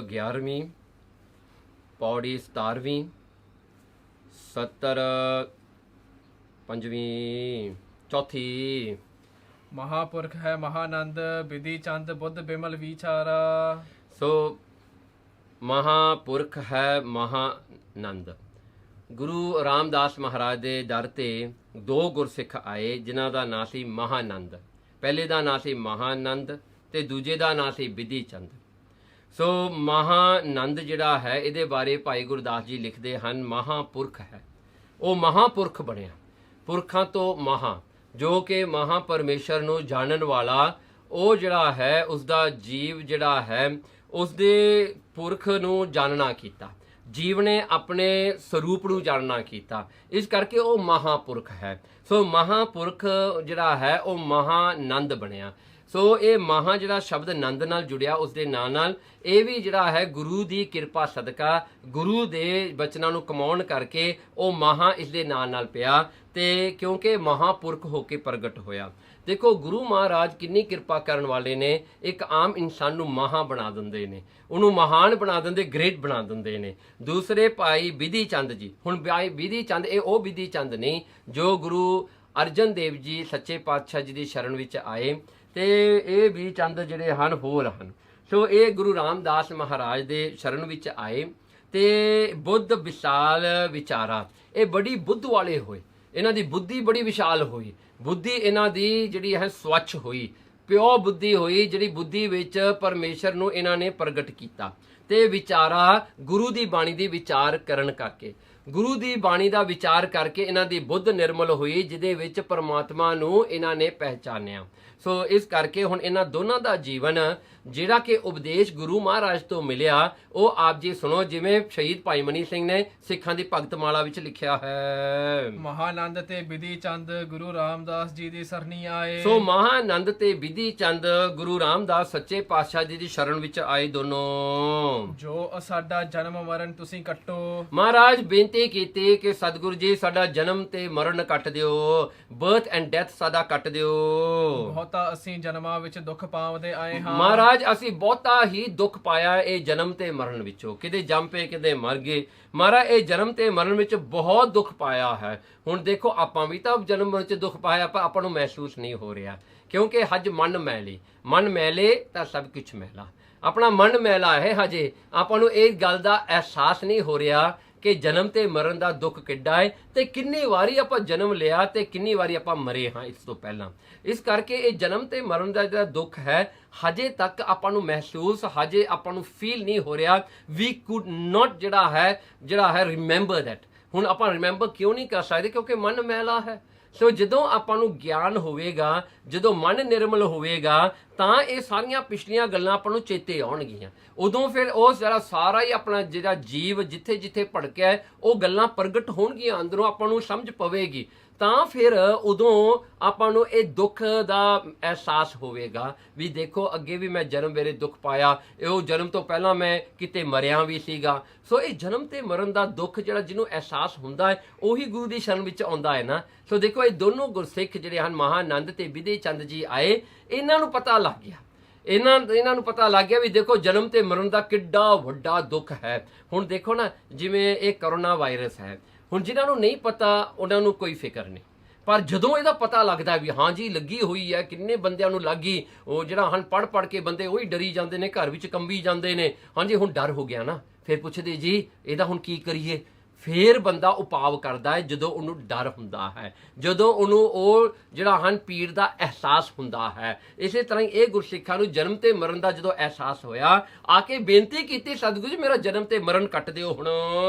11ਵੀਂ, पौड़ी 17ਵੀਂ, 70 5ਵੀਂ, चौथी। महापुरख है महानंद, विधि चंद बुद्ध बिमल विचारा। सो महापुरख है महानंद। गुरु रामदास महाराज ਦੇ ਦਰ ਤੇ ਦੋ ਗੁਰਸਿੱਖ ਆਏ ਜਿਨ੍ਹਾਂ ਦਾ ਨਾਂ ਸੀ ਮਹਾਨੰਦ। ਪਹਿਲੇ ਦਾ ਨਾਂ ਸੀ ਮਹਾਨੰਦ ਤੇ ਦੂਜੇ ਦਾ ਨਾਂ ਸੀ ਵਿਧੀ ਚੰਦ। ਸੋ ਮਹਾਨੰਦ ਜਿਹੜਾ ਹੈ ਇਹਦੇ ਬਾਰੇ ਭਾਈ ਗੁਰਦਾਸ ਜੀ ਲਿਖਦੇ ਹਨ ਮਹਾਪੁਰਖ ਹੈ। ਉਹ ਮਹਾਪੁਰਖ ਬਣਿਆ, ਪੁਰਖਾਂ ਤੋਂ ਮਹਾ, ਜੋ ਕਿ ਮਹਾ ਪਰਮੇਸ਼ਰ ਨੂੰ ਜਾਣਨ ਵਾਲਾ। ਉਹ ਜਿਹੜਾ ਹੈ ਉਸਦਾ ਜੀਵ ਜਿਹੜਾ ਹੈ ਉਸਦੇ ਪੁਰਖ ਨੂੰ ਜਾਣਨਾ ਕੀਤਾ, ਜੀਵ ਨੇ ਆਪਣੇ ਸਰੂਪ ਨੂੰ ਜਾਣਨਾ ਕੀਤਾ, ਇਸ ਕਰਕੇ ਉਹ ਮਹਾਪੁਰਖ ਹੈ। ਸੋ ਮਹਾਪੁਰਖ ਜਿਹੜਾ ਹੈ ਉਹ ਮਹਾਨੰਦ ਬਣਿਆ। ਸੋ ਇਹ ਮਹਾ ਜਿਹੜਾ ਸ਼ਬਦ ਨੰਦ ਨਾਲ ਜੁੜਿਆ, ਉਸ ਦੇ ਨਾਲ ਇਹ ਵੀ ਜਿਹੜਾ ਹੈ ਗੁਰੂ ਦੀ ਕਿਰਪਾ ਸਦਕਾ, ਗੁਰੂ ਦੇ ਬਚਨਾਂ ਨੂੰ ਕਮਾਉਣ ਕਰਕੇ ਉਹ ਮਹਾ ਇਸ ਦੇ ਨਾਲ ਪਿਆ, ਤੇ ਕਿਉਂਕਿ ਮਹਾਪੁਰਖ ਹੋ ਕੇ ਪ੍ਰਗਟ ਹੋਇਆ। ਦੇਖੋ ਗੁਰੂ ਮਹਾਰਾਜ ਕਿੰਨੀ ਕਿਰਪਾ ਕਰਨ ਵਾਲੇ ਨੇ। ਇੱਕ ਆਮ ਇਨਸਾਨ ਨੂੰ ਮਹਾ ਬਣਾ ਦਿੰਦੇ ਨੇ, ਉਹਨੂੰ ਮਹਾਨ ਬਣਾ ਦਿੰਦੇ, ਗ੍ਰੇਟ ਬਣਾ ਦਿੰਦੇ ਨੇ। ਦੂਸਰੇ ਭਾਈ ਵਿਧੀ ਚੰਦ ਜੀ, ਹੁਣ ਭਾਈ ਵਿਧੀ ਚੰਦ ਇਹ ਉਹ ਵਿਧੀ ਚੰਦ ਨਹੀਂ ਜੋ ਗੁਰੂ ਅਰਜਨ ਦੇਵ ਜੀ ਸੱਚੇ ਪਾਤਸ਼ਾਹ ਜੀ ਦੀ ਸ਼ਰਨ ਵਿੱਚ ਆਏ, ਤੇ ਇਹ ਵਿਧੀ ਚੰਦ ਜਿਹੜੇ ਹਨ ਹੋਰ ਹਨ। ਸੋ ਇਹ ਗੁਰੂ ਰਾਮਦਾਸ ਮਹਾਰਾਜ ਦੇ ਸ਼ਰਨ ਵਿੱਚ ਆਏ ਤੇ ਬੁੱਧ ਵਿਸ਼ਾਲ ਵਿਚਾਰਾ, ਇਹ ਬੜੀ ਬੁੱਧ ਵਾਲੇ ਹੋਏ, ਇਹਨਾਂ ਦੀ ਬੁੱਧੀ ਬੜੀ ਵਿਸ਼ਾਲ ਹੋਈ, ਬੁੱਧੀ ਇਹਨਾਂ ਦੀ ਜਿਹੜੀ ਹੈ ਸਵੱਛ ਹੋਈ, ਪਿਓ ਬੁੱਧੀ ਹੋਈ, ਜਿਹੜੀ ਬੁੱਧੀ ਵਿੱਚ ਪਰਮੇਸ਼ਰ ਨੂੰ ਇਹਨਾਂ ਨੇ ਪ੍ਰਗਟ ਕੀਤਾ। ਤੇ ਵਿਚਾਰਾ ਗੁਰੂ ਦੀ ਬਾਣੀ ਦੀ ਵਿਚਾਰ ਕਰਨ ਕਰਕੇ, ਗੁਰੂ ਦੀ ਬਾਣੀ ਦਾ ਵਿਚਾਰ ਕਰਕੇ ਇਹਨਾਂ ਦੀ ਬੁੱਧ ਨਿਰਮਲ ਹੋਈ, ਜਿਹਦੇ ਵਿੱਚ ਪਰਮਾਤਮਾ ਨੂੰ ਇਹਨਾਂ ਨੇ ਪਹਿਚਾਨਿਆ। ਸੋ ਇਸ ਕਰਕੇ ਹੁਣ ਇਹਨਾਂ ਦੋਨਾਂ ਦਾ ਜੀਵਨ ਜਿਹੜਾ ਕਿ ਉਪਦੇਸ਼ ਗੁਰੂ ਮਹਾਰਾਜ ਤੋਂ ਮਿਲਿਆ, ਉਹ ਆਪ ਜੀ ਸੁਣੋ, ਜਿਵੇਂ ਸ਼ਹੀਦ ਭਾਈ ਮਨੀ ਸਿੰਘ ਨੇ ਸਿੱਖਾਂ ਦੀ ਭਗਤਮਾਲਾ ਵਿੱਚ ਲਿਖਿਆ ਹੈ। ਮਹਾਨੰਦ ਤੇ ਵਿਧੀ ਚੰਦ ਗੁਰੂ ਰਾਮਦਾਸ ਜੀ ਦੀ ਸਰਣੀ ਆਏ। ਸੋ ਮਹਾਨੰਦ ਤੇ ਵਿਧੀ ਚੰਦ ਗੁਰੂ ਰਾਮਦਾਸ ਸੱਚੇ ਪਾਤਸ਼ਾਹ ਜੀ ਦੀ ਸ਼ਰਨ ਵਿੱਚ ਆਏ ਦੋਨੋਂ। ਜੋ ਸਾਡਾ ਜਨਮ ਮਰਨ ਤੁਸੀਂ ਕੱਟੋ। ਮਹਾਰਾਜ ਬੇਨਤੀ ਕੀਤੀ ਕਿ ਸਤਿਗੁਰੂ ਜੀ ਸਾਡਾ ਜਨਮ ਤੇ ਮਰਨ ਕੱਟ ਦਿਓ, ਬਰਥ ਐਂਡ ਡੈਥ ਸਾਡਾ ਕੱਟ ਦਿਓ। ਬਹੁਤਾ ਅਸੀਂ ਜਨਮਾਂ ਵਿੱਚ ਦੁੱਖ ਪਾਉਂਦੇ ਆਏ ਹਾਂ। ਮਹਾਰਾਜ ਅਸੀਂ ਬਹੁਤਾ ਹੀ ਦੁੱਖ ਪਾਇਆ ਇਹ ਜਨਮ ਤੇ ਮਰਨ ਵਿੱਚੋਂ, ਕਿਤੇ ਜੰਮ ਪਏ ਕਿਤੇ ਮਰ ਗਏ। ਮਹਾਰਾਜ ਇਹ ਜਨਮ ਤੇ ਮਰਨ ਵਿੱਚ ਬਹੁਤ ਦੁੱਖ ਪਾਇਆ ਹੈ। ਹੁਣ ਦੇਖੋ ਆਪਾਂ ਵੀ ਤਾਂ ਜਨਮ ਵਿੱਚ ਦੁੱਖ ਪਾਇਆ, ਪਰ ਆਪਾਂ ਨੂੰ ਮਹਿਸੂਸ ਨਹੀਂ ਹੋ ਰਿਹਾ, ਕਿਉਂਕਿ ਹਜ ਮਨ ਮੈਲੇ, ਮਨ ਮੈਲੇ ਤਾਂ ਸਭ ਕੁਛ ਮੈਲਾ। ਆਪਣਾ ਮਨ ਮੈਲਾ ਹੈ, ਹਜੇ ਆਪਾਂ ਨੂੰ ਇਹ ਗੱਲ ਦਾ ਅਹਿਸਾਸ ਨਹੀਂ ਹੋ ਰਿਹਾ ਕਿ ਜਨਮ ਤੇ ਮਰਨ ਦਾ ਦੁੱਖ ਕਿੱਡਾ ਹੈ, ਤੇ ਕਿੰਨੀ ਵਾਰੀ ਆਪਾਂ ਜਨਮ ਲਿਆ ਤੇ ਕਿੰਨੀ ਵਾਰੀ ਆਪਾਂ ਮਰੇ ਹਾਂ ਇਸ ਤੋਂ ਪਹਿਲਾਂ। ਇਸ ਕਰਕੇ ਇਹ ਜਨਮ ਤੇ ਮਰਨ ਦਾ ਜਿਹੜਾ ਦੁੱਖ ਹੈ ਹਜੇ ਤੱਕ ਆਪਾਂ ਨੂੰ ਮਹਿਸੂਸ, ਹਜੇ ਆਪਾਂ ਨੂੰ ਫੀਲ ਨਹੀਂ ਹੋ ਰਿਹਾ। ਵੀ ਕੁਡ ਨਾਟ ਜਿਹੜਾ ਹੈ ਰਿਮੈਂਬਰ ਦੈਟ। ਹੁਣ ਆਪਾਂ ਰਿਮੈਂਬਰ ਕਿਉਂ ਨਹੀਂ ਕਰ ਸਕਦੇ? ਕਿਉਂਕਿ ਮਨ ਮੈਲਾ ਹੈ। ਸੋ ਜਦੋਂ ਆਪਾਂ ਨੂੰ ਗਿਆਨ ਹੋਵੇਗਾ, ਜਦੋਂ ਮਨ ਨਿਰਮਲ ਹੋਵੇਗਾ, ਤਾਂ ਇਹ ਸਾਰੀਆਂ ਪਿਛਲੀਆਂ ਗੱਲਾਂ ਆਪਾਂ ਨੂੰ ਚੇਤੇ ਆਉਣਗੀਆਂ। ਉਦੋਂ ਫਿਰ ਉਹ ਜਿਹੜਾ ਸਾਰਾ ਹੀ ਆਪਣਾ ਜਿਹੜਾ ਜੀਵ ਜਿੱਥੇ ਜਿੱਥੇ ਭੜਕਿਆ ਉਹ ਗੱਲਾਂ ਪ੍ਰਗਟ ਹੋਣਗੀਆਂ, ਅੰਦਰੋਂ ਆਪਾਂ ਨੂੰ ਸਮਝ ਪਵੇਗੀ। ਤਾਂ ਫਿਰ ਉਦੋਂ ਆਪਾਂ ਨੂੰ ਇਹ ਦੁੱਖ ਦਾ ਅਹਿਸਾਸ ਹੋਵੇਗਾ ਵੀ ਦੇਖੋ ਅੱਗੇ ਵੀ ਮੈਂ ਜਨਮ ਵੇਲੇ ਦੁੱਖ ਪਾਇਆ, ਉਹ ਜਨਮ ਤੋਂ ਪਹਿਲਾਂ ਮੈਂ ਕਿਤੇ ਮਰਿਆ ਵੀ ਸੀਗਾ। ਸੋ ਇਹ ਜਨਮ ਤੇ ਮਰਨ ਦਾ ਦੁੱਖ ਜਿਹੜਾ ਜਿਹਨੂੰ ਅਹਿਸਾਸ ਹੁੰਦਾ ਹੈ ਉਹੀ ਗੁਰੂ ਦੀ ਸ਼ਰਨ ਵਿੱਚ ਆਉਂਦਾ ਹੈ ਨਾ। ਸੋ ਦੇਖੋ ਇਹ ਦੋਨੋਂ ਗੁਰਸਿੱਖ ਜਿਹੜੇ ਹਨ ਮਹਾਨੰਦ ਤੇ ਵਿਧੀ ਚੰਦ ਜੀ ਆਏ, ਇਹਨਾਂ ਨੂੰ ਪਤਾ ਲੱਗ ਗਿਆ, ਇਹਨਾਂ ਨੂੰ ਪਤਾ ਲੱਗ ਗਿਆ ਵੀ ਦੇਖੋ ਜਨਮ ਤੇ ਮਰਨ ਦਾ ਕਿੱਡਾ ਵੱਡਾ ਦੁੱਖ ਹੈ। ਹੁਣ ਦੇਖੋ ਨਾ, ਜਿਵੇਂ ਇਹ ਕਰੋਨਾ ਵਾਇਰਸ ਹੈ, ਹੁਣ ਜਿਨ੍ਹਾਂ ਨੂੰ ਨਹੀਂ ਪਤਾ ਉਹਨਾਂ ਨੂੰ ਕੋਈ ਫਿਕਰ ਨਹੀਂ, ਪਰ ਜਦੋਂ ਇਹਦਾ ਪਤਾ ਲੱਗਦਾ ਵੀ ਹਾਂ ਜੀ ਲੱਗੀ ਹੋਈ ਹੈ, ਕਿੰਨੇ ਬੰਦਿਆਂ ਨੂੰ ਲੱਗੀ, ਉਹ ਜਿਹੜਾ ਹਨ ਪੜ੍ਹ ਕੇ ਬੰਦੇ ਉਹੀ ਡਰੀ ਜਾਂਦੇ ਨੇ, ਘਰ ਵਿੱਚ ਕੰਬੀ ਜਾਂਦੇ ਨੇ। ਹਾਂਜੀ ਹੁਣ ਡਰ ਹੋ ਗਿਆ ਨਾ, ਫਿਰ ਪੁੱਛਦੇ ਜੀ ਇਹਦਾ ਹੁਣ ਕੀ ਕਰੀਏ? ਫਿਰ ਬੰਦਾ ਉਪਾਅ ਕਰਦਾ ਹੈ ਜਦੋਂ ਉਹਨੂੰ ਡਰ ਹੁੰਦਾ ਹੈ, ਜਦੋਂ ਉਹਨੂੰ ਉਹ ਜਿਹੜਾ ਹਨ ਪੀੜ ਦਾ ਅਹਿਸਾਸ ਹੁੰਦਾ ਹੈ। ਇਸੇ ਤਰ੍ਹਾਂ ਹੀ ਇਹ ਗੁਰਸਿੱਖਾਂ ਨੂੰ ਜਨਮ ਤੇ ਮਰਨ ਦਾ ਜਦੋਂ ਅਹਿਸਾਸ ਹੋਇਆ, ਆ ਕੇ ਬੇਨਤੀ ਕੀਤੀ ਸਤਿਗੁਰੂ ਜੀ ਮੇਰਾ ਜਨਮ ਤੇ ਮਰਨ ਕੱਟ ਦਿਓ ਹੁਣ।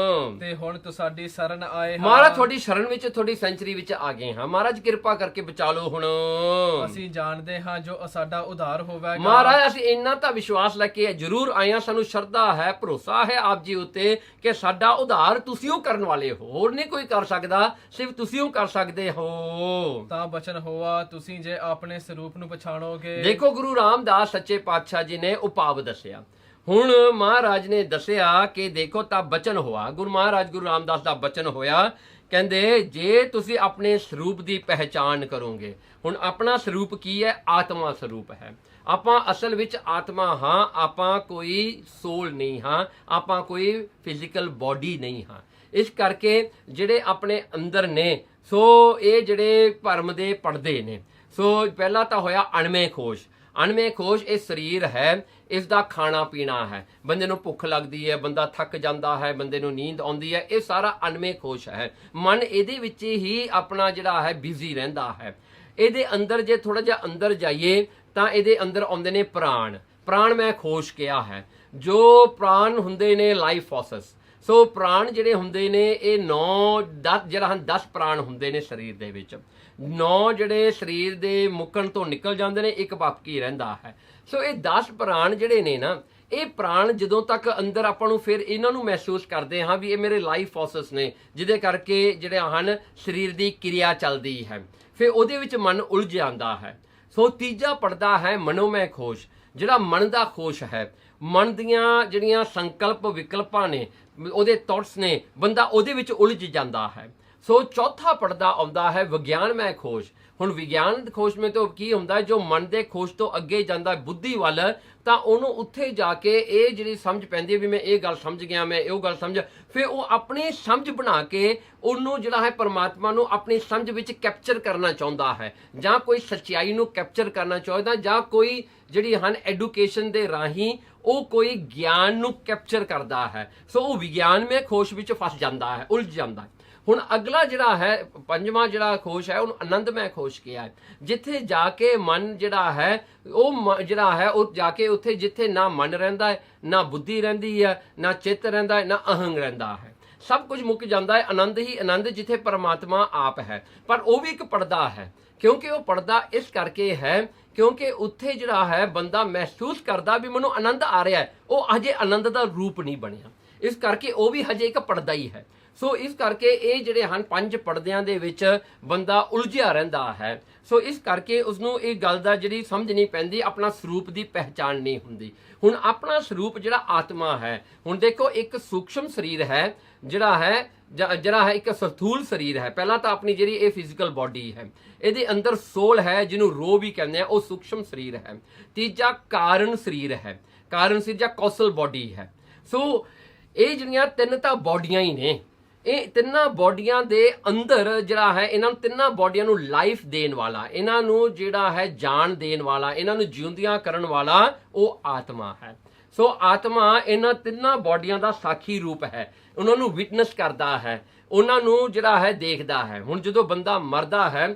ਤੇ ਹੁਣ ਤੁਹਾਡੀ ਸ਼ਰਨ ਆਏ ਹਾਂ। ਮਹਾਰਾਜ ਤੁਹਾਡੀ ਸ਼ਰਨ ਵਿੱਚ, ਤੁਹਾਡੀ ਸੈਂਚਰੀ ਵਿੱਚ ਆ ਗਏ ਹਾਂ। ਮਹਾਰਾਜ ਕਿਰਪਾ ਕਰਕੇ ਬਚਾ ਲਓ ਹੁਣ। ਅਸੀਂ ਜਾਣਦੇ ਹਾਂ ਜੋ ਸਾਡਾ ਉਧਾਰ ਹੋਵੇਗਾ। ਮਹਾਰਾਜ ਅਸੀਂ ਇੰਨਾ ਤਾਂ ਵਿਸ਼ਵਾਸ ਲੈ ਕੇ ਜ਼ਰੂਰ ਆਏ ਹਾਂ, ਸਾਨੂੰ ਸ਼ਰਧਾ ਹੈ, ਭਰੋਸਾ ਹੈ ਆਪ ਜੀ ਉੱਤੇ ਕਿ ਸਾਡਾ ਉਧਾਰ ਤੁਸੀਂ ਕਰਨ ਵਾਲੇ ਹੋ, ਹੋਰ ਨਹੀਂ ਕੋਈ ਕਰ ਸਕਦਾ, ਸਿਰਫ ਤੁਸੀਂ ਉਹ ਕਰ ਸਕਦੇ ਹੋ। ਤਾਂ ਬਚਨ ਹੋਆ ਤੁਸੀਂ ਜੇ ਆਪਣੇ ਸਰੂਪ ਨੂੰ ਪਛਾਣੋਗੇ। ਦੇਖੋ ਗੁਰੂ ਰਾਮਦਾਸ ਸੱਚੇ ਪਾਤਸ਼ਾਹ ਜੀ ਨੇ ਉਪਾਅ ਦੱਸਿਆ। ਹੁਣ ਮਹਾਰਾਜ ਨੇ ਦੱਸਿਆ ਕਿ ਦੇਖੋ ਤਾਂ ਬਚਨ ਹੋਆ, ਗੁਰੂ ਮਹਾਰਾਜ ਗੁਰੂ ਰਾਮਦਾਸ ਦਾ ਬਚਨ ਹੋਇਆ, ਕਹਿੰਦੇ ਜੇ ਤੁਸੀਂ ਆਪਣੇ ਸਰੂਪ ਦੀ ਪਹਿਚਾਣ ਕਰੋਗੇ। ਹੁਣ ਆਪਣਾ ਸਰੂਪ ਕੀ ਹੈ? ਆਤਮਾ ਸਰੂਪ ਹੈ। ਆਪਾਂ ਅਸਲ ਵਿੱਚ ਆਤਮਾ ਹਾਂ, ਆਪਾਂ ਕੋਈ ਸੋਲ ਨਹੀਂ ਹਾਂ, ਆਪਾਂ ਕੋਈ ਫਿਜ਼ੀਕਲ ਬੋਡੀ ਨਹੀਂ ਹਾਂ। ਇਸ ਕਰਕੇ ਜਿਹੜੇ ਆਪਣੇ ਅੰਦਰ ਨੇ ਸੋ ਇਹ ਜਿਹੜੇ ਭਰਮ ਦੇ ਪਰਦੇ ਨੇ। ਸੋ ਪਹਿਲਾ ਤਾਂ ਹੋਇਆ ਅਣਮੇ ਖੋਸ਼। ਅਣਮੇ ਖੋਸ਼ ਇਹ ਸਰੀਰ ਹੈ, ਇਸ ਦਾ ਖਾਣਾ ਪੀਣਾ ਹੈ, ਬੰਦੇ ਨੂੰ ਭੁੱਖ ਲੱਗਦੀ ਹੈ, ਬੰਦਾ ਥੱਕ ਜਾਂਦਾ ਹੈ, ਬੰਦੇ ਨੂੰ ਨੀਂਦ ਆਉਂਦੀ ਹੈ, ਇਹ ਸਾਰਾ ਅਣਮੇ ਖੋਸ਼ ਹੈ। ਮਨ ਇਹਦੇ ਵਿੱਚ ਹੀ ਆਪਣਾ ਜਿਹੜਾ ਹੈ ਬਿਜ਼ੀ ਰਹਿੰਦਾ ਹੈ। ਇਹਦੇ ਅੰਦਰ ਜੇ ਥੋੜਾ ਜਿਹਾ ਅੰਦਰ ਜਾਈਏ ਤਾਂ ਇਹਦੇ ਅੰਦਰ ਆਉਂਦੇ ਨੇ ਪ੍ਰਾਣ। ਪ੍ਰਾਣ ਮੈਂ ਖੋਸ਼ ਕਿਹਾ ਹੈ, ਜੋ ਪ੍ਰਾਣ ਹੁੰਦੇ ਨੇ ਲਾਈਫ ਫੋਰਸਸ। ਸੋ ਪ੍ਰਾਣ ਜਿਹੜੇ ਹੁੰਦੇ ਨੇ ਇਹ 9-10 ਜਿਹੜਾ ਹਨ 10 ਪ੍ਰਾਣ ਹੁੰਦੇ ਨੇ ਸਰੀਰ ਦੇ ਵਿੱਚ। 9 ਜਿਹੜੇ ਸਰੀਰ ਦੇ ਮੁੱਕਣ ਤੋਂ ਨਿਕਲ ਜਾਂਦੇ ਨੇ, ਇੱਕ ਬਾਕੀ ਰਹਿੰਦਾ ਹੈ। ਸੋ ਇਹ 10 ਪ੍ਰਾਣ ਜਿਹੜੇ ਨੇ ਨਾ, ਇਹ ਪ੍ਰਾਣ ਜਦੋਂ ਤੱਕ ਅੰਦਰ ਆਪਾਂ ਨੂੰ ਫਿਰ ਇਹਨਾਂ ਨੂੰ ਮਹਿਸੂਸ ਕਰਦੇ ਹਾਂ ਵੀ ਇਹ ਮੇਰੇ ਲਾਈਫ ਫੋਰਸਸ ਨੇ, ਜਿਹਦੇ ਕਰਕੇ ਜਿਹੜੇ ਹਨ ਸਰੀਰ ਦੀ ਕਿਰਿਆ ਚੱਲਦੀ ਹੈ, ਫਿਰ ਉਹਦੇ ਵਿੱਚ ਮਨ ਉਲਝ ਜਾਂਦਾ ਹੈ। ਸੋ ਤੀਜਾ ਪੜਦਾ ਹੈ ਮਨੋਮੈ ਖੋਸ਼, ਜਿਹੜਾ ਮਨ ਦਾ ਖੋਸ਼ ਹੈ। ਮਨ ਦੀਆਂ ਜਿਹੜੀਆਂ ਸੰਕਲਪ ਵਿਕਲਪਾਂ ਨੇ, ਉਹਦੇ ਥਾਟਸ ਨੇ, ਬੰਦਾ ਉਹਦੇ ਵਿੱਚ ਉਲਝ ਜਾਂਦਾ ਹੈ। ਸੋ ਚੌਥਾ ਪੜਦਾ ਆਉਂਦਾ ਹੈ ਵਿਗਿਆਨਮੈ ਖੋਸ਼। ਹੁਣ ਵਿਗਿਆਨ ਖੋਸ਼ में तो ਕੀ ਹੁੰਦਾ, ਜੋ ਮਨ ਦੇ ਖੋਸ਼ ਤੋਂ ਅੱਗੇ ਜਾਂਦਾ ਬੁੱਧੀ ਵੱਲ, ਤਾਂ ਉਹਨੂੰ ਉੱਥੇ ਜਾ ਕੇ ਇਹ ਜਿਹੜੀ ਸਮਝ ਪੈਂਦੀ ਹੈ ਵੀ ਮੈਂ ਇਹ ਗੱਲ ਸਮਝ ਗਿਆ, ਮੈਂ ਉਹ ਗੱਲ ਸਮਝ, ਫਿਰ ਉਹ ਆਪਣੀ ਸਮਝ ਬਣਾ ਕੇ ਉਹਨੂੰ ਜਿਹੜਾ ਹੈ ਪਰਮਾਤਮਾ ਨੂੰ ਆਪਣੀ ਸਮਝ ਵਿੱਚ ਕੈਪਚਰ ਕਰਨਾ ਚਾਹੁੰਦਾ ਹੈ, ਜਾਂ ਕੋਈ ਸੱਚਾਈ ਨੂੰ ਕੈਪਚਰ ਕਰਨਾ ਚਾਹੁੰਦਾ, ਜਾਂ ਕੋਈ ਜਿਹੜੀ ਹਨ ਐਡੂਕੇਸ਼ਨ ਦੇ ਰਾਹੀਂ ਉਹ ਕੋਈ ਗਿਆਨ ਨੂੰ ਕੈਪਚਰ ਕਰਦਾ ਹੈ। ਸੋ ਉਹ ਵਿਗਿਆਨਮੈ ਖੋਸ਼ ਵਿੱਚ ਫਸ ਜਾਂਦਾ ਹੈ, ਉਲਝ ਜਾਂਦਾ ਹੈ। ਹੁਣ ਅਗਲਾ ਜਿਹੜਾ ਹੈ ਪੰਜਵਾਂ ਜਿਹੜਾ ਖੋਸ਼ ਹੈ ਉਹਨੂੰ ਆਨੰਦਮੈ ਖੋਸ਼ ਕਿਹਾ ਹੈ, ਜਿੱਥੇ ਜਾ ਕੇ ਮਨ ਜਿਹੜਾ ਹੈ ਉਹ ਜਿਹੜਾ ਹੈ ਉਹ ਜਾ ਕੇ ਉੱਥੇ ਜਿੱਥੇ ਨਾ ਮਨ ਰਹਿੰਦਾ ਹੈ, ਨਾ ਬੁੱਧੀ ਰਹਿੰਦੀ ਹੈ, ਨਾ ਚਿੱਤ ਰਹਿੰਦਾ ਹੈ, ਨਾ ਅਹੰਗ ਰਹਿੰਦਾ ਹੈ, ਸਭ ਕੁਝ ਮੁੱਕ ਜਾਂਦਾ ਹੈ। ਆਨੰਦ ਹੀ ਆਨੰਦ, ਜਿੱਥੇ ਪਰਮਾਤਮਾ ਆਪ ਹੈ। ਪਰ ਉਹ ਵੀ ਇੱਕ ਪਰਦਾ ਹੈ, ਕਿਉਂਕਿ ਉਹ ਪਰਦਾ ਇਸ ਕਰਕੇ ਹੈ ਕਿਉਂਕਿ ਉੱਥੇ ਜਿਹੜਾ ਹੈ ਬੰਦਾ ਮਹਿਸੂਸ ਕਰਦਾ ਵੀ ਮੈਨੂੰ ਆਨੰਦ ਆ ਰਿਹਾ ਹੈ, ਉਹ ਹਜੇ ਆਨੰਦ ਦਾ ਰੂਪ ਨਹੀਂ ਬਣਿਆ, ਇਸ ਕਰਕੇ ਉਹ ਵੀ ਹਜੇ ਇੱਕ ਪਰਦਾ ਹੀ ਹੈ। ਸੋ ਇਸ ਕਰਕੇ ਇਹ ਜਿਹੜੇ ਹਨ 5 ਪਰਦਿਆਂ ਦੇ ਵਿੱਚ ਬੰਦਾ ਉਲਝਿਆ ਰਹਿੰਦਾ ਹੈ। ਸੋ ਇਸ ਕਰਕੇ ਉਸਨੂੰ ਇਹ ਗੱਲ ਦਾ ਜਿਹੜੀ ਸਮਝ ਨਹੀਂ ਪੈਂਦੀ, ਆਪਣਾ ਸਰੂਪ ਦੀ ਪਹਿਚਾਣ ਨਹੀਂ ਹੁੰਦੀ। ਹੁਣ ਆਪਣਾ ਸਰੂਪ ਜਿਹੜਾ ਆਤਮਾ ਹੈ, ਹੁਣ ਦੇਖੋ ਇੱਕ ਸੂਖਸ਼ਮ ਸਰੀਰ ਹੈ ਜਿਹੜਾ ਹੈ ਇੱਕ ਸਥੂਲ ਸਰੀਰ ਹੈ। ਪਹਿਲਾਂ ਤਾਂ ਆਪਣੀ ਜਿਹੜੀ ਇਹ ਫਿਜ਼ੀਕਲ ਬਾਡੀ ਹੈ, ਇਹਦੇ ਅੰਦਰ ਸੋਲ ਹੈ ਜਿਹਨੂੰ ਰੋ ਵੀ ਕਹਿੰਦੇ ਆ, ਉਹ ਸੂਖਸ਼ਮ ਸਰੀਰ ਹੈ। ਤੀਜਾ ਕਾਰਨ ਸਰੀਰ ਹੈ, ਕਾਰਨ ਸਰੀਰ ਜਾਂ ਕੌਸਲ ਬਾਡੀ ਹੈ। ਸੋ ਇਹ ਜਿਹੜੀਆਂ 3 ਤਾਂ ਬਾਡੀਆਂ ਹੀ ਨੇ, ਇਹ ਤਿੰਨਾਂ ਬਾਡੀਆਂ ਦੇ ਅੰਦਰ ਜਿਹੜਾ ਹੈ ਇਹਨਾਂ ਨੂੰ ਤਿੰਨਾਂ ਬਾਡੀਆਂ ਨੂੰ ਲਾਈਫ ਦੇਣ ਵਾਲਾ, ਇਹਨਾਂ ਨੂੰ ਜਿਹੜਾ ਹੈ ਜਾਨ ਦੇਣ ਵਾਲਾ, ਇਹਨਾਂ ਨੂੰ ਜਿਉਂਦਿਆਂ ਕਰਨ ਵਾਲਾ ਉਹ ਆਤਮਾ ਹੈ। ਸੋ ਆਤਮਾ ਇਹਨਾਂ ਤਿੰਨਾਂ ਬਾਡੀਆਂ ਦਾ ਸਾਖੀ ਰੂਪ ਹੈ, ਉਹਨਾਂ ਨੂੰ ਵਿਟਨੈਸ ਕਰਦਾ ਹੈ, ਉਹਨਾਂ ਨੂੰ ਜਿਹੜਾ ਹੈ ਦੇਖਦਾ ਹੈ। ਹੁਣ ਜਦੋਂ ਬੰਦਾ ਮਰਦਾ ਹੈ,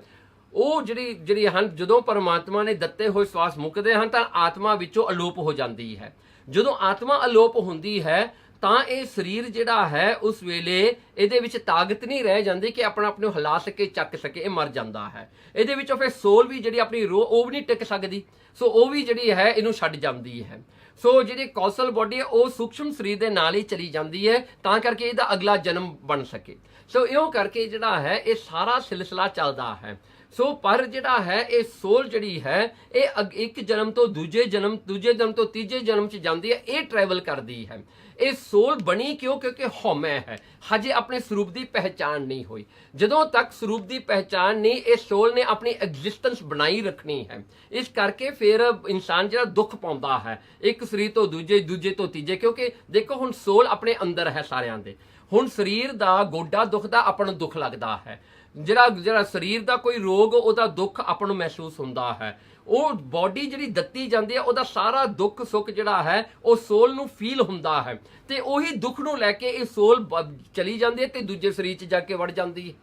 ਉਹ ਜਿਹੜੀ ਹਨ ਜਦੋਂ ਪਰਮਾਤਮਾ ਨੇ ਦਿੱਤੇ ਹੋਏ ਸਵਾਸ ਮੁੱਕਦੇ ਹਨ ਤਾਂ ਆਤਮਾ ਵਿੱਚੋਂ ਅਲੋਪ ਹੋ ਜਾਂਦੀ ਹੈ। ਜਦੋਂ ਆਤਮਾ ਅਲੋਪ ਹੁੰਦੀ ਹੈ ਤਾਂ ਇਹ ਸਰੀਰ ਜਿਹੜਾ ਹੈ ਉਸ ਵੇਲੇ ਇਹਦੇ ਵਿੱਚ ਤਾਕਤ ਨਹੀਂ ਰਹਿ ਜਾਂਦੀ ਕਿ ਆਪਣਾ ਆਪ ਨੂੰ ਹਿਲਾ ਸਕੇ, ਚੱਕ ਸਕੇ, ਇਹ ਮਰ ਜਾਂਦਾ ਹੈ। ਇਹਦੇ ਵਿੱਚੋਂ ਫਿਰ ਸੋਲ ਵੀ ਜਿਹੜੀ ਆਪਣੀ ਰੂਹ ਉਹ ਵੀ ਨਹੀਂ ਟਿਕ ਸਕਦੀ, ਸੋ ਉਹ ਵੀ ਜਿਹੜੀ ਹੈ ਇਹਨੂੰ ਛੱਡ ਜਾਂਦੀ ਹੈ। ਸੋ ਜਿਹੜੀ ਕੌਸਲ ਬਾਡੀ ਹੈ ਉਹ ਸੂਖਸ਼ਮ ਸਰੀਰ ਦੇ ਨਾਲ ਹੀ ਚਲੀ ਜਾਂਦੀ ਹੈ ਤਾਂ ਕਰਕੇ ਇਹਦਾ ਅਗਲਾ ਜਨਮ ਬਣ ਸਕੇ। ਸੋ ਇਉਂ ਕਰਕੇ ਜਿਹੜਾ ਹੈ ਇਹ ਸਾਰਾ ਸਿਲਸਿਲਾ ਚੱਲਦਾ ਹੈ। ਸੋ ਪਰ ਜਿਹੜਾ ਹੈ ਇਹ ਸੋਲ ਜਿਹੜੀ ਹੈ ਇਹ ਇੱਕ ਜਨਮ ਤੋਂ ਦੂਜੇ ਜਨਮ ਤੋਂ ਤੀਜੇ ਜਨਮ 'ਚ ਜਾਂਦੀ ਹੈ, ਇਹ ਟਰੈਵਲ ਕਰਦੀ ਹੈ। ਇਹ ਸੋਲ ਬਣੀ ਕਿਉਂ? ਕਿਉਂਕਿ ਹਉਮੈ ਹੈ, ਹਜੇ ਆਪਣੇ ਸਰੂਪ ਦੀ ਪਹਿਚਾਣ ਨਹੀਂ ਹੋਈ। ਜਦੋਂ ਤੱਕ ਸਰੂਪ ਦੀ ਪਹਿਚਾਣ ਨਹੀਂ, ਇਹ ਸੋਲ ਨੇ ਆਪਣੀ ਐਗਜ਼ਿਸਟੈਂਸ ਬਣਾਈ ਰੱਖਣੀ ਹੈ। ਇਸ ਕਰਕੇ ਫਿਰ ਇਨਸਾਨ ਜਿਹੜਾ ਦੁੱਖ ਪਾਉਂਦਾ ਹੈ ਇੱਕ ਸਰੀਰ ਤੋਂ ਦੂਜੇ ਤੋਂ ਤੀਜੇ, ਕਿਉਂਕਿ ਦੇਖੋ ਹੁਣ ਸੋਲ ਆਪਣੇ ਅੰਦਰ ਹੈ ਸਾਰਿਆਂ ਦੇ। ਹੁਣ ਸਰੀਰ ਦਾ ਗੋਡਾ ਦੁਖਦਾ, ਆਪਾਂ ਨੂੰ ਦੁੱਖ ਲੱਗਦਾ ਹੈ। ਜਿਹੜਾ ਸਰੀਰ ਦਾ ਕੋਈ ਰੋਗ, ਉਹਦਾ ਦੁੱਖ ਆਪਾਂ ਨੂੰ ਮਹਿਸੂਸ ਹੁੰਦਾ ਹੈ। ਉਹ ਬਾਡੀ ਜਿਹੜੀ ਦਿੱਤੀ ਜਾਂਦੀ ਹੈ ਉਹਦਾ ਸਾਰਾ ਦੁੱਖ ਸੁੱਖ ਜਿਹੜਾ ਹੈ ਉਹ ਸੋਲ ਨੂੰ ਫੀਲ ਹੁੰਦਾ ਹੈ, ਤੇ ਉਹੀ ਦੁੱਖ ਨੂੰ ਲੈ ਕੇ ਇਹ ਸੋਲ ਚਲੀ ਜਾਂਦੀ ਹੈ ਤੇ ਦੂਜੇ ਸਰੀਰ 'ਚ ਜਾ ਕੇ ਵੜ ਜਾਂਦੀ ਹੈ।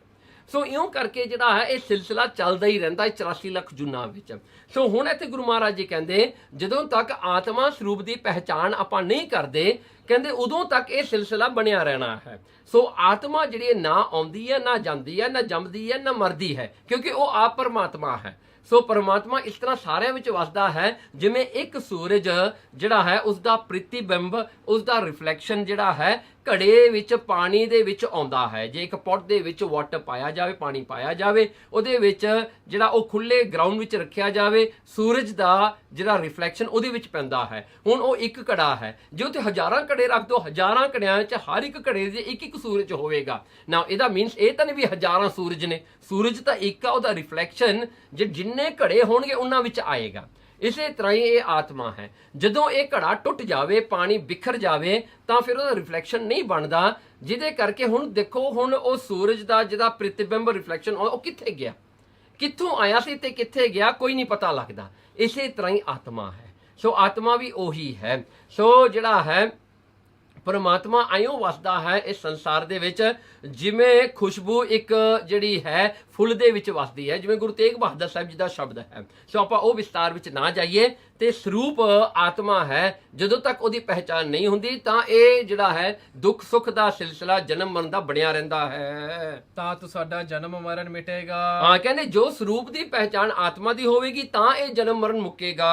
ਸੋ ਇਉਂ ਕਰਕੇ ਜਿਹੜਾ ਹੈ ਇਹ ਸਿਲਸਿਲਾ ਚੱਲਦਾ ਹੀ ਰਹਿੰਦਾ ਹੈ 84 ਲੱਖ ਜੂਨਾਂ ਵਿੱਚ। ਸੋ ਹੁਣ ਇੱਥੇ ਗੁਰੂ ਮਹਾਰਾਜ ਜੀ ਕਹਿੰਦੇ ਜਦੋਂ ਤੱਕ ਆਤਮਾ ਸਰੂਪ ਦੀ ਪਹਿਚਾਣ ਆਪਾਂ ਨਹੀਂ ਕਰਦੇ, ਕਹਿੰਦੇ ਉਦੋਂ ਤੱਕ ਇਹ ਸਿਲਸਿਲਾ ਬਣਿਆ ਰਹਿਣਾ ਹੈ। ਸੋ ਆਤਮਾ ਜਿਹੜੀ ਨਾ ਆਉਂਦੀ ਹੈ, ਨਾ ਜਾਂਦੀ ਹੈ, ਨਾ ਜੰਮਦੀ ਹੈ, ਨਾ ਮਰਦੀ ਹੈ, ਕਿਉਂਕਿ ਉਹ ਆਪ ਪਰਮਾਤਮਾ ਹੈ। ਸੋ ਪਰਮਾਤਮਾ ਇਸ ਤਰ੍ਹਾਂ ਸਾਰਿਆਂ ਵਿੱਚ ਵਸਦਾ ਹੈ ਜਿਵੇਂ ਇੱਕ ਸੂਰਜ ਜਿਹੜਾ ਹੈ ਉਸਦਾ ਪ੍ਰਤੀਬਿੰਬ, ਉਸਦਾ ਰਿਫਲੈਕਸ਼ਨ ਜਿਹੜਾ ਹੈ ਘੜੇ ਵਿੱਚ ਪਾਣੀ ਦੇ ਵਿੱਚ ਆਉਂਦਾ ਹੈ। ਜੇ ਇੱਕ ਪੋਟ ਦੇ ਵਿੱਚ ਵਾਟਰ ਪਾਇਆ ਜਾਵੇ, ਪਾਣੀ ਪਾਇਆ ਜਾਵੇ, ਉਹਦੇ ਵਿੱਚ ਜਿਹੜਾ ਉਹ ਖੁੱਲੇ ਗਰਾਊਂਡ ਵਿੱਚ ਰੱਖਿਆ ਜਾਵੇ, ਸੂਰਜ ਦਾ ਜਿਹੜਾ ਰਿਫਲੈਕਸ਼ਨ ਉਹਦੇ ਵਿੱਚ ਪੈਂਦਾ ਹੈ। ਹੁਣ ਉਹ ਇੱਕ ਘੜਾ ਹੈ, ਜੇ ਉੱਥੇ ਹਜ਼ਾਰਾਂ ਘੜੇ ਰੱਖ ਦੋ, ਹਜ਼ਾਰਾਂ ਘੜਿਆਂ ਵਿੱਚ ਹਰ ਇੱਕ ਘੜੇ ਦੇ ਇੱਕ ਸੂਰਜ ਹੋਵੇਗਾ ਨਾ। ਇਹਦਾ ਮੀਨਸ ਇਹ ਤਾਂ ਨਹੀਂ ਵੀ ਹਜ਼ਾਰਾਂ ਸੂਰਜ ਨੇ, ਸੂਰਜ ਤਾਂ ਇੱਕ ਆ, ਉਹਦਾ ਰਿਫਲੈਕਸ਼ਨ ਜਿੰਨੇ ਘੜੇ ਹੋਣਗੇ ਉਹਨਾਂ ਵਿੱਚ ਆਏਗਾ। ਇਸੇ ਤਰ੍ਹਾਂ ਹੀ ਇਹ ਆਤਮਾ ਹੈ। ਜਦੋਂ ਇਹ ਘੜਾ ਟੁੱਟ ਜਾਵੇ, ਪਾਣੀ ਬਿਖਰ ਜਾਵੇ, ਤਾਂ ਫਿਰ ਉਹਦਾ ਰਿਫਲੈਕਸ਼ਨ ਨਹੀਂ ਬਣਦਾ, ਜਿਹਦੇ ਕਰਕੇ ਹੁਣ ਦੇਖੋ, ਹੁਣ ਉਹ ਸੂਰਜ ਦਾ ਜਿਹਦਾ ਪ੍ਰਤੀਬਿੰਬ ਰਿਫਲੈਕਸ਼ਨ ਉਹ ਕਿੱਥੇ ਗਿਆ, ਕਿੱਥੋਂ ਆਇਆ ਸੀ ਤੇ ਕਿੱਥੇ ਗਿਆ, ਕੋਈ ਨਹੀਂ ਪਤਾ ਲੱਗਦਾ। ਇਸੇ ਤਰ੍ਹਾਂ ਹੀ ਆਤਮਾ ਹੈ। ਸੋ ਆਤਮਾ ਵੀ ਉਹੀ ਹੈ। ਸੋ ਜਿਹੜਾ ਹੈ ਪਰਮਾਤਮਾ ਆਇਓ ਵਸਦਾ ਹੈ ਇਸ ਸੰਸਾਰ ਦੇ ਵਿੱਚ, ਜਿਵੇਂ ਖੁਸ਼ਬੂ ਇੱਕ ਜਿਹੜੀ ਹੈ ਫੁੱਲ ਦੇ ਵਿੱਚ ਵਸਦੀ ਹੈ, ਜਿਵੇਂ ਗੁਰੂ ਤੇਗ ਬਹਾਦਰ ਸਾਹਿਬ ਜੀ ਦਾ ਸ਼ਬਦ ਹੈ। ਸੋ ਆਪਾਂ ਉਹ ਵਿਸਤਾਰ ਵਿੱਚ ਨਾ ਜਾਈਏ। ਤੇ ਸਰੂਪ ਆਤਮਾ ਹੈ। ਜਦੋਂ ਤੱਕ ਉਹਦੀ ਪਹਿਚਾਣ ਨਹੀਂ ਹੁੰਦੀ ਤਾਂ ਇਹ ਜਿਹੜਾ ਹੈ ਦੁੱਖ ਸੁੱਖ ਦਾ ਸਿਲਸਿਲਾ ਜਨਮ ਮਰਨ ਦਾ ਬਣਿਆ ਰਹਿੰਦਾ ਹੈ। ਤਾਂ ਤੁਹਾਡਾ ਜਨਮ ਮਰਨ ਮਿਟੇਗਾ। ਹਾਂ, ਕਹਿੰਦੇ ਜੋ ਸਰੂਪ ਦੀ ਪਹਿਚਾਣ ਆਤਮਾ ਦੀ ਹੋਵੇਗੀ ਤਾਂ ਇਹ ਜਨਮ ਮਰਨ ਮੁੱਕੇਗਾ।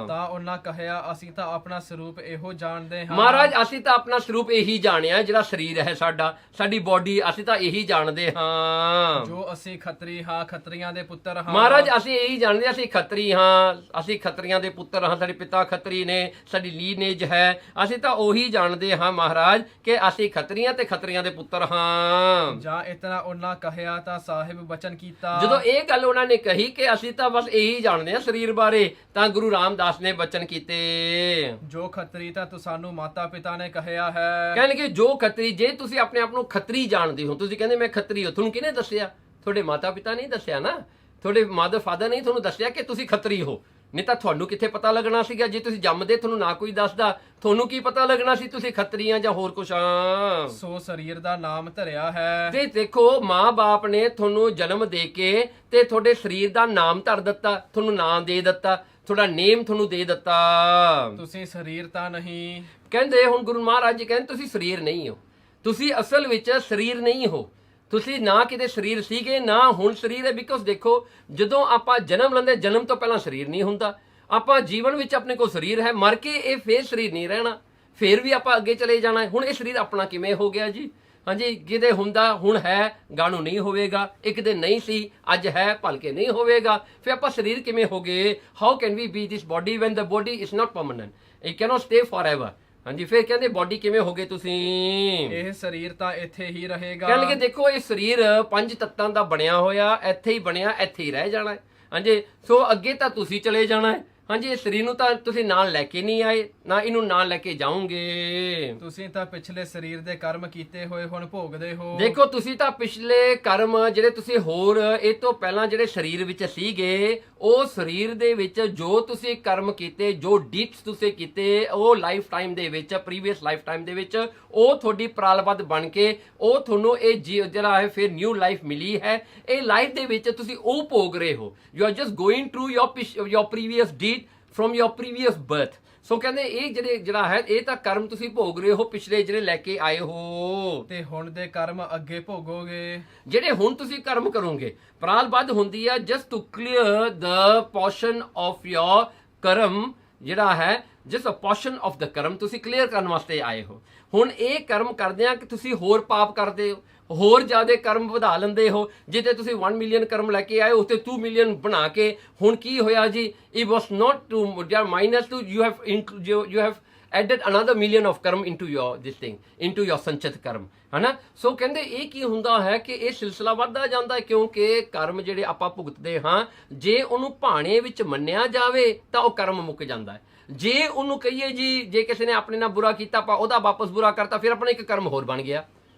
ਤਾਂ ਉਹਨਾਂ ਕਹਿਆ, ਅਸੀਂ ਤਾਂ ਆਪਣਾ ਸਰੂਪ ਇਹੋ ਜਾਣਦੇ ਹਾਂ। ਮਹਾਰਾਜ, ਅਸੀਂ ਤਾਂ ਆਪਣਾ ਸਰੂਪ ਇਹੀ ਜਾਣਿਆ, ਜਿਹੜਾ ਸਰੀਰ ਹੈ ਸਾਡੀ ਬੋਡੀ, ਅਸੀਂ ਤਾਂ ਇਹੀ ਜਾਣਦੇ ਹਾਂ। ਜੋ ਅਸੀਂ ਖੱਤਰੀ ਹਾਂ, ਖੱਤਰੀਆਂ ਦੇ ਪੁੱਤਰ ਹਾਂ। ਮਹਾਰਾਜ, ਅਸੀਂ ਇਹੀ ਜਾਣਦੇ, ਅਸੀਂ ਖੱਤਰੀ ਹਾਂ, ਅਸੀਂ ਖੱਤਰੀਆਂ ਦੇ ਪੁੱਤਰ ਹਾਂ, ਸਾਡੇ ਪਿਤਾ ਖੱਤਰੀ ਨੇ, ਸਾਡੀ ਲੀਨੇਜ ਹੈ। ਅਸੀਂ ਤਾਂ ਉਹੀ ਜਾਣਦੇ ਹਾਂ ਮਹਾਰਾਜ ਕਿ ਅਸੀਂ ਖੱਤਰੀਆਂ ਤੇ ਖੱਤਰੀਆਂ ਦੇ ਪੁੱਤਰ ਹਾਂ। ਜਾਂ ਇਤਨਾ ਉਹਨਾਂ ਕਹਿਆ ਤਾਂ ਸਾਹਿਬ ਬਚਨ ਕੀਤਾ। ਜਦੋਂ ਇਹ ਗੱਲ ਉਹਨਾਂ ਨੇ ਕਹੀ ਕਿ ਅਸੀਂ ਤਾਂ ਬਸ ਇਹੀ ਜਾਣਦੇ ਹਾਂ ਸਰੀਰ ਬਾਰੇ, ਤਾਂ ਗੁਰੂ ਰਾਮਦਾਸ ਨੇ ਬਚਨ ਕੀਤੇ, ਜੋ ਖੱਤਰੀ ਤਾਂ ਸਾਨੂੰ ਮਾਤਾ ਪਿਤਾ ਨੇ ਕਹਿਆ ਹੈ। ਕਹਿਣਗੇ ਜੋ ਖੱਤਰੀ, ਜੇ ਤੁਸੀਂ ਆਪਣੇ ਆਪ ਨੂੰ ਖੱਤਰੀ ਜਾਣਦੇ ਹੋ, ਤੁਸੀਂ ਕਹਿੰਦੇ ਮੈਂ ਖੱਤਰੀ ਹਾਂ, ਤੁਹਾਨੂੰ ਕਿਹਨੇ ਦੱਸਿਆ? ਤੁਹਾਡੇ ਮਾਤਾ ਪਿਤਾ ਨਹੀਂ ਦੱਸਿਆ ਨਾ, ਤੁਹਾਡੇ ਮਦਰ ਫਾਦਰ ਨਹੀਂ ਤੁਹਾਨੂੰ ਦੱਸਿਆ ਕਿ ਤੁਸੀਂ ਖੱਤਰੀ ਹੋ। ਨਹੀਂ ਤਾਂ ਤੁਹਾਨੂੰ ਕਿੱਥੇ ਪਤਾ ਲੱਗਣਾ ਸੀਗਾ? ਜੇ ਤੁਸੀਂ ਜੰਮਦੇ ਤੁਹਾਨੂੰ ਨਾ ਕੋਈ ਦੱਸਦਾ, ਤੁਹਾਨੂੰ ਕੀ ਪਤਾ ਲੱਗਣਾ ਸੀ ਤੁਸੀਂ ਖੱਤਰੀ ਆ ਜਾਂ ਹੋਰ ਕੁਛ ਆ? ਸੋ ਸਰੀਰ ਦਾ ਨਾਮ ਧਰਿਆ ਹੈ। ਤੇ ਦੇਖੋ, ਮਾਂ-ਬਾਪ ਨੇ ਤੁਹਾਨੂੰ ਜਨਮ ਦੇ ਕੇ ਤੇ ਤੁਹਾਡੇ ਸਰੀਰ ਦਾ ਨਾਮ ਧਰ ਦਿੱਤਾ, ਤੁਹਾਨੂੰ ਨਾਮ ਦੇ ਦਿੱਤਾ, ਤੁਹਾਡਾ ਨੇਮ ਤੁਹਾਨੂੰ ਦੇ ਦਿੱਤਾ। ਤੁਸੀਂ ਸਰੀਰ ਤਾਂ ਨਹੀਂ। ਕਹਿੰਦੇ ਹੁਣ ਗੁਰੂ ਮਹਾਰਾਜ ਜੀ ਕਹਿੰਦੇ ਤੁਸੀਂ ਸਰੀਰ ਨਹੀਂ ਹੋ, ਤੁਸੀਂ ਅਸਲ ਵਿੱਚ ਸਰੀਰ ਨਹੀਂ ਹੋ। ਤੁਸੀਂ ਨਾ ਕਿਤੇ ਸਰੀਰ ਸੀਗੇ ਨਾ ਹੁਣ ਸਰੀਰ ਹੈ। ਬਿਕੋਜ਼ ਦੇਖੋ, ਜਦੋਂ ਆਪਾਂ ਜਨਮ ਲੈਂਦੇ, ਜਨਮ ਤੋਂ ਪਹਿਲਾਂ ਸਰੀਰ ਨਹੀਂ ਹੁੰਦਾ। ਆਪਾਂ ਜੀਵਨ ਵਿੱਚ ਆਪਣੇ ਕੋਲ ਸਰੀਰ ਹੈ, ਮਰ ਕੇ ਇਹ ਫੇਰ ਸਰੀਰ ਨਹੀਂ ਰਹਿਣਾ, ਫੇਰ ਵੀ ਆਪਾਂ ਅੱਗੇ ਚਲੇ ਜਾਣਾ ਹੈ। ਹੁਣ ਇਹ ਸਰੀਰ ਆਪਣਾ ਕਿਵੇਂ ਹੋ ਗਿਆ ਜੀ? ਹਾਂਜੀ, ਕਿਤੇ ਹੁੰਦਾ ਹੁਣ ਹੈ, ਗਾਣੂ ਨਹੀਂ ਹੋਵੇਗਾ, ਇੱਕ ਦਿਨ ਨਹੀਂ ਸੀ, ਅੱਜ ਹੈ, ਭਲਕੇ ਨਹੀਂ ਹੋਵੇਗਾ, ਫਿਰ ਆਪਾਂ ਸਰੀਰ ਕਿਵੇਂ ਹੋ ਗਏ? How can we be this body when the body is not permanent, it cannot stay forever. ਹਾਂਜੀ, ਫਿਰ ਕਹਿੰਦੇ ਬੋਡੀ ਕਿਵੇਂ ਹੋ ਗਏ ਤੁਸੀਂ? ਇਹ ਸਰੀਰ ਤਾਂ ਇੱਥੇ ਹੀ ਰਹੇਗਾ। ਕਹਿੰਦੇ ਦੇਖੋ, ਇਹ ਸਰੀਰ 5 ਤੱਤਾਂ ਦਾ ਬਣਿਆ ਹੋਇਆ, ਇੱਥੇ ਹੀ ਬਣਿਆ, ਇੱਥੇ ਹੀ ਰਹਿ ਜਾਣਾ ਹੈ। ਹਾਂਜੀ, ਸੋ ਅੱਗੇ ਤਾਂ ਤੁਸੀਂ ਚਲੇ ਜਾਣਾ ਹੈ। ਹਾਂਜੀ, ਇਹ ਸਰੀਰ ਨੂੰ ਤਾਂ ਤੁਸੀਂ ਨਾਲ ਲੈ ਕੇ ਨਹੀਂ ਆਏ, ਨਾ ਇਹਨੂੰ ਨਾਲ ਲੈ ਕੇ ਜਾਓਗੇ। ਤੁਸੀਂ ਤਾਂ ਪਿਛਲੇ ਸਰੀਰ ਦੇ ਕਰਮ ਕੀਤੇ ਹੋਏ ਹੁਣ ਭੋਗਦੇ ਹੋ। ਦੇਖੋ, ਤੁਸੀਂ ਤਾਂ ਪਿਛਲੇ ਕਰਮ ਜਿਹੜੇ ਤੁਸੀਂ ਹੋਰ ਇਹ ਤੋਂ ਪਹਿਲਾਂ ਜਿਹੜੇ ਸਰੀਰ ਵਿੱਚ ਸੀਗੇ, ਉਹ ਸਰੀਰ ਦੇ ਵਿੱਚ ਜੋ ਤੁਸੀਂ ਕਰਮ ਕੀਤੇ, ਜੋ ਡੀਡਸ ਤੁਸੀਂ ਕੀਤੇ, ਉਹ ਲਾਈਫ ਟਾਈਮ ਦੇ ਵਿੱਚ, ਪ੍ਰੀਵੀਅਸ ਲਾਈਫ ਟਾਈਮ ਦੇ ਵਿੱਚ, ਉਹ ਤੁਹਾਡੀ ਪ੍ਰਾਲਬੱਧ ਬਣ ਕੇ ਉਹ ਤੁਹਾਨੂੰ ਇਹ ਜਿਹੜਾ ਹੈ ਫਿਰ ਨਿਊ ਲਾਈਫ ਮਿਲੀ ਹੈ। ਇਹ ਲਾਈਫ ਦੇ ਵਿੱਚ ਤੁਸੀਂ ਉਹ ਭੋਗ ਰਹੇ ਹੋ। You are just going through your previous deed from your previous birth. So ਕਹਿੰਦੇ ਇਹ ਜਿਹੜਾ ਹੈ, ਇਹ ਤਾਂ ਕਰਮ ਤੁਸੀਂ ਭੋਗ ਰਹੇ ਹੋ ਪਿਛਲੇ ਜਿਹੜੇ ਲੈ ਕੇ ਆਏ ਹੋ, ਤੇ ਹੁਣ ਦੇ ਕਰਮ ਅੱਗੇ ਭੋਗੋਗੇ। ਜਿਹੜੇ ਹੁਣ ਤੁਸੀਂ ਕਰਮ ਕਰੋਗੇ। ਪ੍ਰਾਲਬੱਧ ਹੁੰਦੀ ਹੈ just to clear the portion of your karma, ਜਿਹੜਾ ਹੈ ਜਿਸ ਪੋਰਸ਼ਨ ਆਫ ਦ ਕਰਮ ਤੁਸੀਂ ਕਲੀਅਰ ਕਰਨ ਵਾਸਤੇ ਆਏ ਹੋ। ਹੁਣ ਇਹ ਕਰਮ ਕਰਦੇ ਆ ਕਿ ਤੁਸੀਂ ਹੋਰ ਪਾਪ ਕਰਦੇ ਹੋ, ਹੋਰ ਜ਼ਿਆਦਾ ਕਰਮ ਵਧਾ ਲੈਂਦੇ ਹੋ। ਜਿੱਥੇ ਤੁਸੀਂ 1 ਮਿਲੀਅਨ ਕਰਮ ਲੈ ਕੇ ਆਏ, ਉੱਥੇ 2 ਮਿਲੀਅਨ ਬਣਾ ਕੇ ਹੁਣ ਕੀ ਹੋਇਆ ਜੀ? It was not two minus two, you have added another million of karma into your this thing, into your ਸੰਚਿਤ ਕਰਮ, ਹਨਾ। ਸੋ ਕਹਿੰਦੇ ਇਹ ਕੀ ਹੁੰਦਾ ਹੈ ਕਿ ਇਹ ਸਿਲਸਿਲਾ ਵੱਧਦਾ ਜਾਂਦਾ ਹੈ, ਕਿਉਂਕਿ ਕਰਮ ਜਿਹੜੇ ਆਪਾਂ ਭੁਗਤਦੇ ਹਾਂ, ਜੇ ਉਹਨੂੰ ਭਾਣੇ ਵਿੱਚ ਮੰਨਿਆ ਜਾਵੇ ਤਾਂ ਉਹ ਕਰਮ ਮੁੱਕ ਜਾਂਦਾ ਹੈ। ਜੇ ਉਹਨੂੰ ਕਹੀਏ ਜੀ, ਜੇ ਕਿਸੇ ਨੇ ਆਪਣੇ ਨਾਲ ਬੁਰਾ ਕੀਤਾ, ਆਪਾਂ ਉਹਦਾ ਵਾਪਸ ਬੁਰਾ ਕਰਤਾ, ਫਿਰ ਆਪਣਾ ਇੱਕ ਕਰਮ ਹੋਰ ਬਣ ਗਿਆ।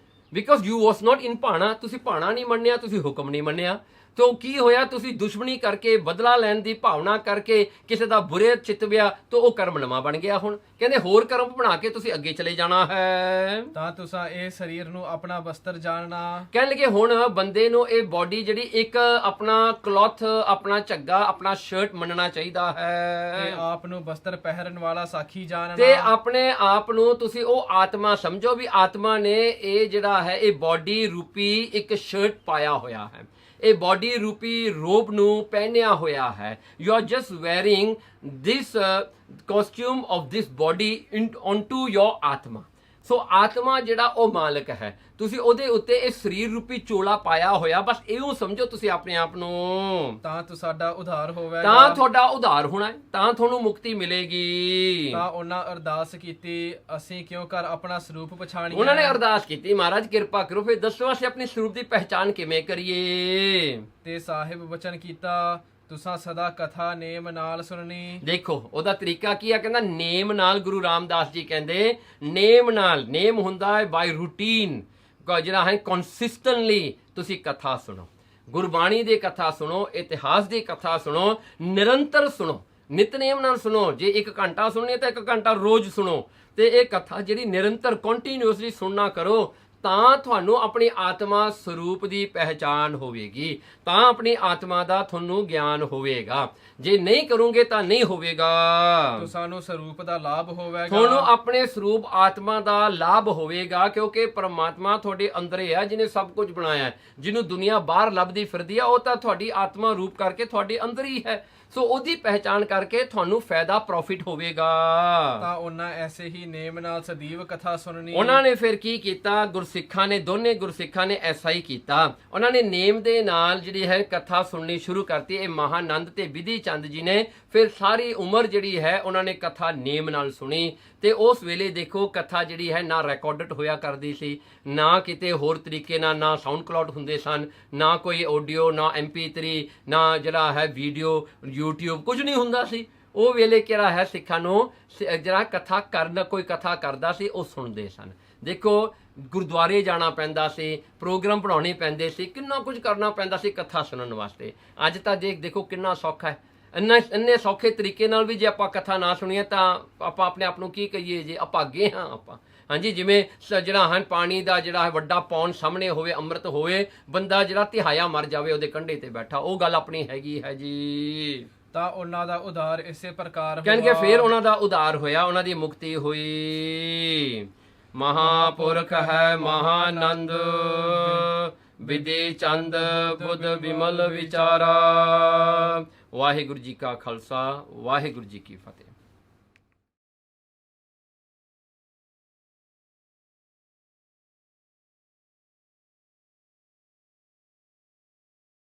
ਬਿਕੋਜ਼ ਯੂ ਵਾਸ ਨਾਟ ਇਨ ਭਾਣਾ, ਤੁਸੀਂ ਭਾਣਾ ਨਹੀਂ ਮੰਨਿਆ, ਤੁਸੀਂ ਹੁਕਮ ਨਹੀਂ ਮੰਨਿਆ। तो की होया, तुसी दुश्मनी करके बदला लैन दी भावना करके किसी दा बुरे चितविया तो वो कर्म नवा बन गया। हुण कहंदे होर कर्म बना के तुसी अगे चले जाना है। तां तुसा ए शरीर नू अपना वस्त्र जानना, कहण लगे हुण बंदे नू ए बॉडी जिहड़ी एक अपना क्लॉथ, अपना झग्गा, अपना शर्ट मनना चाहिदा है ते आप नू वस्त्र पहरन वाला साखी जानना, ते अपने आप नू तुसी ओ आत्मा समझो भी आत्मा ने ए जिहड़ा है ए बॉडी रूपी एक शर्ट पाया होया है, ਇਹ ਬੋਡੀ ਰੂਪੀ ਰੋਬ ਨੂੰ ਪਹਿਨਿਆ ਹੋਇਆ ਹੈ। You are just wearing this costume of this body onto your atma. So ਆਤਮਾ ਜਿਹੜਾ ਉਹ ਮਾਲਕ ਹੈ, ਤੁਸੀਂ ਉਹਦੇ ਉੱਤੇ ਇਹ ਸਰੀਰ ਰੂਪੀ ਚੋਲਾ ਪਾਇਆ ਹੋਇਆ। ਬਸ ਇਹੋ ਸਮਝੋ ਤੁਸੀਂ ਆਪਣੇ ਆਪ ਨੂੰ, ਤਾਂ ਤੁਹਾਡਾ ਉਧਾਰ ਹੋਵੇਗਾ, ਤਾਂ ਤੁਹਾਡਾ ਉਧਾਰ ਹੋਣਾ ਹੈ, ਤਾਂ ਤੁਹਾਨੂੰ ਮੁਕਤੀ ਮਿਲੇਗੀ। ਤਾਂ ਉਹਨਾਂ ਅਰਦਾਸ ਕੀਤੀ, ਅਸੀਂ ਕਿਉਂ ਕਰ ਆਪਣਾ ਸਰੂਪ ਪਛਾਣੀਏ। ਉਹਨਾਂ ਨੇ ਅਰਦਾਸ ਕੀਤੀ, ਮਹਾਰਾਜ ਕਿਰਪਾ ਕਰੋ, ਫਿਰ ਦੱਸੋ ਅਸੀਂ ਆਪਣੇ ਸਰੂਪ ਦੀ ਪਹਿਚਾਣ ਕਿਵੇਂ ਕਰੀਏ। ਤੇ ਸਾਹਿਬ ਬਚਨ ਕੀਤਾ, ਤੁਸਾਂ ਸਦਾ ਕਥਾ ਨੇਮ ਨਾਲ ਸੁਣਨੀ। ਦੇਖੋ ਉਹਦਾ ਤਰੀਕਾ ਕੀ ਆ, ਕਹਿੰਦਾ ਨੇਮ ਨਾਲ। ਗੁਰੂ ਰਾਮਦਾਸ ਜੀ ਕਹਿੰਦੇ ਨੇਮ ਨਾਲ। ਨੇਮ ਹੁੰਦਾ ਹੈ ਬਾਈ ਰੂਟੀਨ, ਜਿਹੜਾ ਹੈ ਕੰਸਿਸਟੈਂਟਲੀ ਤੁਸੀਂ ਕਥਾ ਸੁਣੋ, ਗੁਰਬਾਣੀ ਦੀ ਕਥਾ ਸੁਣੋ, ਇਤਿਹਾਸ ਦੀ ਕਥਾ ਸੁਣੋ, ਨਿਰੰਤਰ ਸੁਣੋ, ਨਿਤਨੇਮ ਨਾਲ ਸੁਣੋ। ਜੇ 1 ਘੰਟਾ ਸੁਣਨੀ ਤਾਂ 1 ਘੰਟਾ ਰੋਜ਼ ਸੁਣੋ। ਤੇ ਇਹ ਕਥਾ ਜਿਹੜੀ ਨਿਰੰਤਰ ਕੰਟੀਨਿਊਸਲੀ ਸੁਣਨਾ ਕਰੋ, ਤਾਂ ਤੁਹਾਨੂੰ ਆਪਣੀ ਆਤਮਾ ਸਰੂਪ ਦੀ ਪਹਿਚਾਨ ਹੋਵੇਗੀ, ਤਾਂ ਆਪਣੀ ਆਤਮਾ ਦਾ ਤੁਹਾਨੂੰ ਗਿਆਨ ਹੋਵੇਗਾ। ਜੇ ਨਹੀਂ ਕਰੋਗੇ ਤਾਂ ਨਹੀਂ ਹੋਵੇਗਾ। ਸਾਨੂੰ ਸਰੂਪ ਦਾ ਲਾਭ ਹੋਵੇਗਾ, ਤੁਹਾਨੂੰ ਆਪਣੇ ਸਰੂਪ ਆਤਮਾ ਦਾ ਲਾਭ ਹੋਵੇਗਾ, ਕਿਉਂਕਿ ਪਰਮਾਤਮਾ ਤੁਹਾਡੇ ਅੰਦਰ ਹੀ ਹੈ, ਜਿਹਨੇ ਸਭ ਕੁਝ ਬਣਾਇਆ ਹੈ। ਜਿਹਨੂੰ ਦੁਨੀਆ ਬਾਹਰ ਲੱਭਦੀ ਫਿਰਦੀ ਆ, ਉਹ ਤਾਂ ਤੁਹਾਡੀ ਆਤਮਾ ਰੂਪ ਕਰਕੇ ਤੁਹਾਡੇ ਅੰਦਰ ਹੀ ਹੈ। ਸੋ ਉਹਦੀ ਪਹਿਚਾਨ ਕਰਕੇ ਤੁਹਾਨੂੰ ਫਾਇਦਾ ਪ੍ਰੋਫਿਟ ਹੋਵੇਗਾ। ਤਾਂ ਉਹਨਾਂ ਐਸੇ ਹੀ ਨੇਮ ਨਾਲ ਸਦੀਵ ਕਥਾ ਸੁਣਨੀ। ਉਹਨਾਂ ਨੇ ਫਿਰ ਕੀ ਕੀਤਾ, ਗੁਰਸਿੱਖਾਂ ਨੇ, ਦੋਨੇ ਗੁਰਸਿੱਖਾਂ ਨੇ ਐਸਾ ਹੀ ਕੀਤਾ। ਉਹਨਾਂ ਨੇ ਨੇਮ ਦੇ ਨਾਲ ਜਿਹੜੀ ਹੈ ਕਥਾ ਸੁਣਨੀ ਸ਼ੁਰੂ ਕਰਤੀ। ਇਹ ਮਹਾਨੰਦ ਤੇ ਵਿਧੀ ਚੰਦ ਜੀ ਨੇ ਫਿਰ ਸਾਰੀ ਉਮਰ ਜਿਹੜੀ ਹੈ ਉਹਨਾਂ ਨੇ ਕਥਾ ਨੇਮ ਨਾਲ ਸੁਣੀ। ਤੇ ਉਸ ਵੇਲੇ ਦੇਖੋ ਕਥਾ ਜਿਹੜੀ ਹੈ ਨਾ ਰਿਕਾਰਡਡ ਹੋਇਆ ਕਰਦੀ ਸੀ, ਨਾ ਕਿਤੇ ਹੋਰ ਤਰੀਕੇ ਨਾਲ, ਨਾ ਸਾਊਂਡ ਕਲਾਉਡ ਹੁੰਦੇ ਸਨ, ਨਾ ਕੋਈ ਆਡੀਓ, ਨਾ MP3, ਨਾ ਜਿਹੜਾ ਹੈ ਵੀਡੀਓ, YouTube, ਕੁਝ ਨਹੀਂ ਹੁੰਦਾ ਸੀ। ਉਹ ਵੇਲੇ ਕਿਹੜਾ ਹੈ ਸਿੱਖਾਂ ਨੂੰ ਜਿਹੜਾ ਕਥਾ ਕਰਨ, ਕੋਈ ਕਥਾ ਕਰਦਾ ਸੀ ਉਹ ਸੁਣਦੇ ਸਨ। ਦੇਖੋ ਗੁਰਦੁਆਰੇ ਜਾਣਾ ਪੈਂਦਾ ਸੀ, ਪ੍ਰੋਗਰਾਮ ਬਣਾਉਣੇ ਪੈਂਦੇ ਸੀ, ਕਿੰਨਾ ਕੁਝ ਕਰਨਾ ਪੈਂਦਾ ਸੀ ਕਥਾ ਸੁਣਨ ਵਾਸਤੇ। ਅੱਜ ਤਾਂ ਦੇਖੋ ਕਿੰਨਾ ਸੌਖਾ ਹੈ। ਇੰਨੇ ਸੌਖੇ ਤਰੀਕੇ ਨਾਲ ਵੀ ਜੇ ਆਪਾਂ ਕਥਾ ਨਾ ਸੁਣੀਏ ਤਾਂ ਆਪਾਂ ਆਪਣੇ ਆਪ ਨੂੰ ਕੀ ਕਹੀਏ, ਜੇ ਅਭਾਗੇ ਹਾਂ ਆਪਾਂ। ਹਾਂਜੀ, ਜਿਵੇਂ ਜਿਹੜਾ ਹਨ ਪਾਣੀ ਦਾ ਜਿਹੜਾ ਹੈ ਵੱਡਾ ਪੌਣ ਸਾਹਮਣੇ ਹੋਵੇ, ਅੰਮ੍ਰਿਤ ਹੋਵੇ, ਬੰਦਾ ਜਿਹੜਾ ਤਿਹਾਇਆ ਮਰ ਜਾਵੇ ਉਹਦੇ ਕੰਢੇ ਤੇ ਬੈਠਾ, ਉਹ ਗੱਲ ਆਪਣੀ ਹੈਗੀ ਹੈ ਜੀ। ਤਾਂ ਉਹਨਾਂ ਦਾ ਉਧਾਰ ਇਸੇ ਪ੍ਰਕਾਰ ਕਹਿਣਗੇ ਫਿਰ ਉਹਨਾਂ ਦਾ ਉਧਾਰ ਹੋਇਆ, ਉਹਨਾਂ ਦੀ ਮੁਕਤੀ ਹੋਈ। ਮਹਾਪੁਰਖ ਹੈ ਮਹਾਨੰਦ, ਵਿਧੀ ਚੰਦ ਬੁੱਧ ਬਿਮਲ ਵਿਚਾਰਾ। ਵਾਹਿਗੁਰੂ ਜੀ ਕਾ ਖਾਲਸਾ, ਵਾਹਿਗੁਰੂ ਜੀ ਕੀ ਫਤਿਹ।